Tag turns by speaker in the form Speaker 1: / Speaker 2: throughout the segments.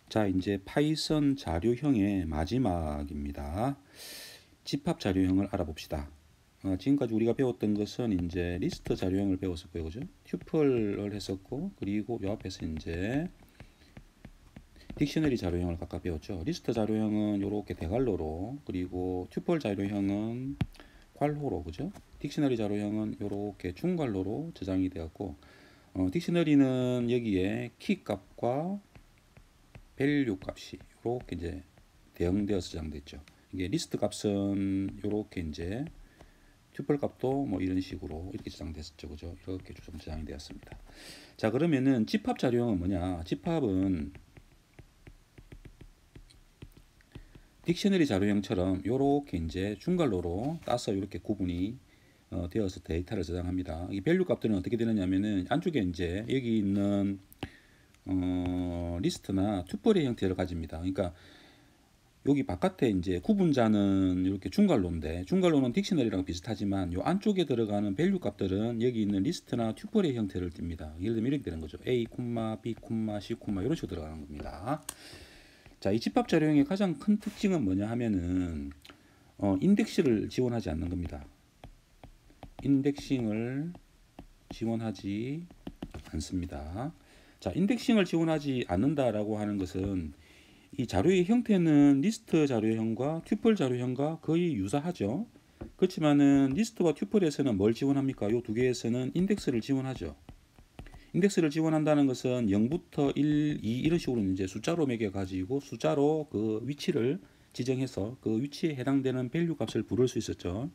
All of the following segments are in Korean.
Speaker 1: 자, 이제 파이썬 자료형의 마지막입니다. 집합 자료형을 알아봅시다. 지금까지 우리가 배웠던 것은 이제 리스트 자료형을 배웠었고요, 그죠? 튜플을 했었고, 그리고 요 앞에서 이제 딕셔너리 자료형을 각각 배웠죠. 리스트 자료형은 이렇게 대괄호로, 그리고 튜플 자료형은 괄호로, 그죠? 딕셔너리 자료형은 이렇게 중괄호로 저장이 되었고, 딕셔너리는 여기에 키 값과 밸류 값이 이렇게 이제 대응되어서 저장됐죠. 이게 리스트 값은 이렇게 이제 튜플 값도 뭐 이런 식으로 이렇게 저장됐었죠, 그죠? 이렇게 저장이 되었습니다. 자, 그러면은 집합 자료형은 뭐냐? 집합은 딕셔너리 자료형처럼 이렇게 이제 중괄호로 따서 이렇게 구분이 되어서 데이터를 저장합니다. 이 밸류 값들은 어떻게 되느냐면은 안쪽에 이제 여기 있는 리스트나 튜플의 형태를 가집니다. 그러니까 여기 바깥에 이제 구분자는 이렇게 중괄호인데, 중괄호는 딕셔너리랑 비슷하지만 요 안쪽에 들어가는 밸류 값들은 여기 있는 리스트나 튜플의 형태를 띱니다. 예를 들면 이렇게 되는 거죠. A, B, C, 이런 식으로 들어가는 겁니다. 자, 이 집합 자료형의 가장 큰 특징은 뭐냐 하면은 인덱스를 지원하지 않는 겁니다. 인덱싱을 지원하지 않습니다. 자, 인덱싱을 지원하지 않는다라고 하는 것은 이 자료의 형태는 리스트 자료형과 튜플 자료형과 거의 유사하죠. 그렇지만은 리스트와 튜플에서는 뭘 지원합니까? 이 두 개에서는 인덱스를 지원하죠. 인덱스를 지원한다는 것은 0부터 1, 2 이런 식으로 이제 숫자로 매겨 가지고 숫자로 그 위치를 지정해서 그 위치에 해당되는 밸류 값을 부를 수 있었죠.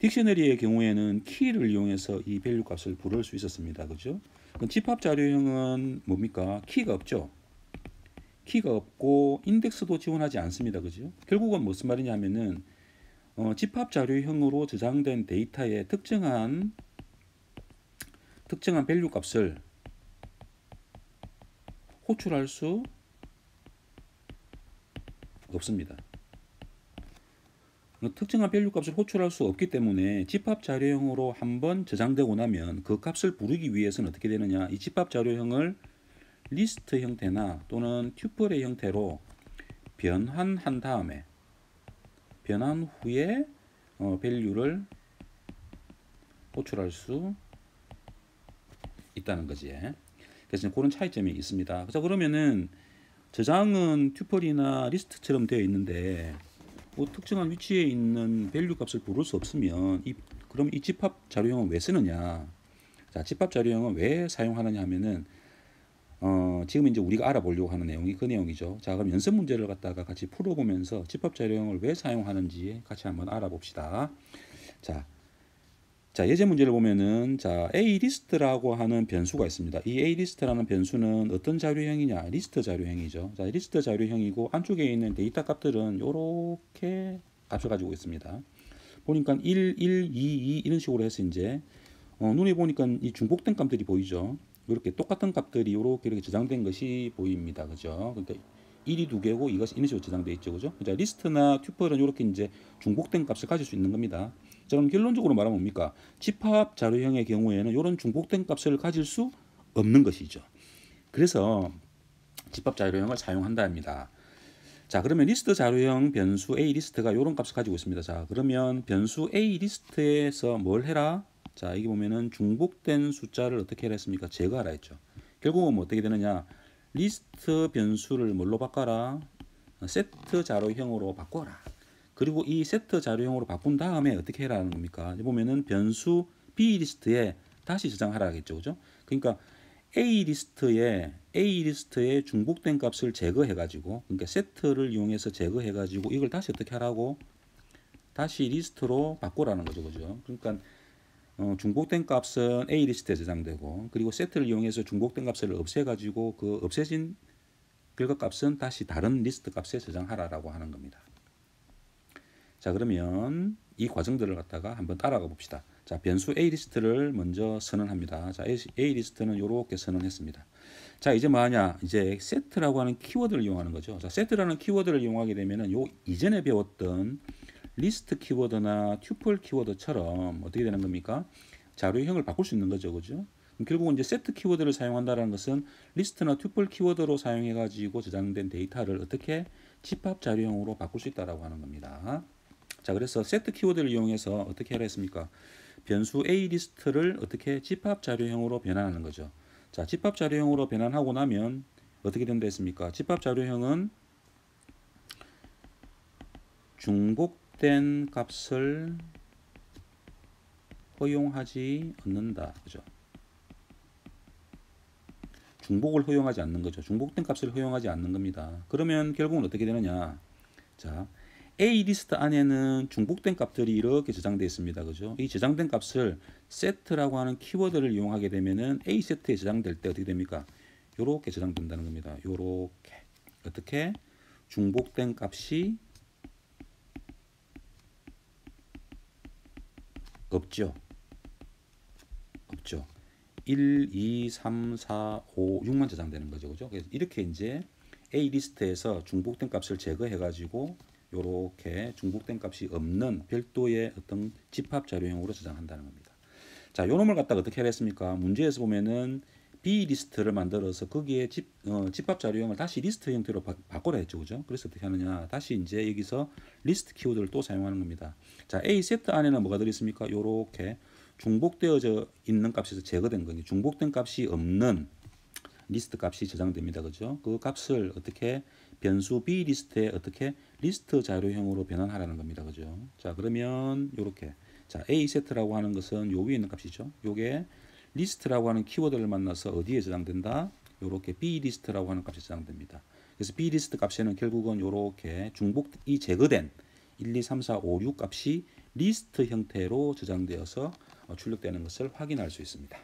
Speaker 1: 딕셔너리의 경우에는 키를 이용해서 이 밸류 값을 부를 수 있었습니다. 그죠? 집합 자료형은 뭡니까? 키가 없죠. 키가 없고 인덱스도 지원하지 않습니다. 그죠? 결국은 무슨 말이냐 하면은 집합 자료형으로 저장된 데이터의 특정한 밸류 값을 호출할 수 없습니다. 특정한 밸류 값을 호출할 수 없기 때문에 집합 자료형으로 한번 저장되고 나면 그 값을 부르기 위해서는 어떻게 되느냐, 이 집합 자료형을 리스트 형태나 또는 튜플의 형태로 변환한 다음에 변환 후에 밸류를 호출할 수 있다는 거지. 그래서 그런 차이점이 있습니다. 그래서 그러면은 저장은 튜플이나 리스트처럼 되어 있는데 뭐 특정한 위치에 있는 밸류 값을 부를 수 없으면 그럼 이 집합 자료형은 왜 쓰느냐? 자, 집합 자료형은 왜 사용하느냐 하면은 지금 이제 우리가 알아보려고 하는 내용이 그 내용이죠. 자, 그럼 연습 문제를 갖다가 같이 풀어보면서 집합 자료형을 왜 사용하는지 같이 한번 알아봅시다. 자, 예제 문제를 보면은 자, A 리스트라고 하는 변수가 있습니다. 이 A 리스트라는 변수는 어떤 자료형이냐? 리스트 자료형이죠. 자, 리스트 자료형이고 안쪽에 있는 데이터 값들은 이렇게 값을 가지고 있습니다. 보니까 1, 2, 2 이런 식으로 해서 이제 눈에 보니까 이 중복된 값들이 보이죠. 이렇게 똑같은 값들이 이렇게 저장된 것이 보입니다. 그죠? 그러니까 1이 두 개고 이것이 이런 식으로 저장되어 있죠. 그죠? 자, 리스트나 튜플은 이렇게 이제 중복된 값을 가질 수 있는 겁니다. 자, 그럼 결론적으로 말하면 뭡니까? 집합 자료형의 경우에는 이런 중복된 값을 가질 수 없는 것이죠. 그래서 집합 자료형을 사용한다 합니다. 자, 그러면 리스트 자료형 변수 A 리스트가 이런 값을 가지고 있습니다. 자, 그러면 변수 A 리스트에서 뭘 해라? 자, 여기 보면은 중복된 숫자를 어떻게 해라 했습니까? 제거하라 했죠. 결국은 뭐 어떻게 되느냐? 리스트 변수를 뭘로 바꿔라? 세트 자료형으로 바꿔라. 그리고 이 세트 자료형으로 바꾼 다음에 어떻게 해라는 겁니까? 보면은 변수 B 리스트에 다시 저장하라 하겠죠. 그죠? 그러니까 A 리스트에 중복된 값을 제거해 가지고, 그러니까 세트를 이용해서 제거해 가지고 이걸 다시 어떻게 하라고? 다시 리스트로 바꾸라는 거죠. 그죠? 그러니까 중복된 값은 A 리스트에 저장되고, 그리고 세트를 이용해서 중복된 값을 없애 가지고 그 없애진 결과값은 다시 다른 리스트 값에 저장하라라고 하는 겁니다. 자, 그러면 이 과정들을 갖다가 한번 따라가 봅시다. 자, 변수 A 리스트를 먼저 선언합니다. 자, A 리스트는 이렇게 선언했습니다. 자, 이제 뭐 하냐? 이제 set라고 하는 키워드를 이용하는 거죠. 자, set라는 키워드를 이용하게 되면은 요 이전에 배웠던 리스트 키워드나 튜플 키워드처럼 어떻게 되는 겁니까? 자료형을 바꿀 수 있는 거죠. 그죠? 결국은 이제 세트 키워드를 사용한다는 것은 리스트나 튜플 키워드로 사용해 가지고 저장된 데이터를 어떻게 집합 자료형으로 바꿀 수 있다라고 하는 겁니다. 자, 그래서 세트 키워드를 이용해서 어떻게 하라 했습니까? 변수 A 리스트를 어떻게 집합 자료형으로 변환하는 거죠. 자, 집합 자료형으로 변환하고 나면 어떻게 된다 했습니까? 집합 자료형은 중복된 값을 허용하지 않는다. 그죠? 중복을 허용하지 않는 거죠. 중복된 값을 허용하지 않는 겁니다. 그러면 결국은 어떻게 되느냐? 자, A 리스트 안에는 중복된 값들이 이렇게 저장되어 있습니다. 그죠? 이 저장된 값을 set라고 하는 키워드를 이용하게 되면은 A 세트에 저장될 때 어떻게 됩니까? 요렇게 저장된다는 겁니다. 요렇게. 어떻게? 중복된 값이 없죠. 없죠. 1, 2, 3, 4, 5, 6만 저장되는 거죠. 그죠? 그래서 이렇게 이제 A 리스트에서 중복된 값을 제거해 가지고 요렇게 중복된 값이 없는 별도의 어떤 집합 자료형으로 저장한다는 겁니다. 자, 요 놈을 갖다가 어떻게 하라 했습니까? 문제에서 보면은 B 리스트를 만들어서 거기에 집합 자료형을 다시 리스트 형태로 바꾸라 했죠. 그죠? 그래서 어떻게 하느냐? 다시 이제 여기서 리스트 키워드를 또 사용하는 겁니다. 자, A 세트 안에는 뭐가 들어 있습니까? 요렇게 중복되어져 있는 값에서 제거된 거니 중복된 값이 없는 리스트 값이 저장됩니다. 그죠? 그 값을 어떻게 변수 B 리스트에 어떻게 리스트 자료형으로 변환하라는 겁니다. 그죠? 자, 그러면 요렇게 자, A 세트라고 하는 것은 요 위에 있는 값이죠. 요게 리스트라고 하는 키워드를 만나서 어디에 저장된다? 요렇게 B 리스트라고 하는 값이 저장됩니다. 그래서 B 리스트 값에는 결국은 요렇게 중복이 제거된 1, 2, 3, 4, 5, 6 값이 리스트 형태로 저장되어서 출력되는 것을 확인할 수 있습니다.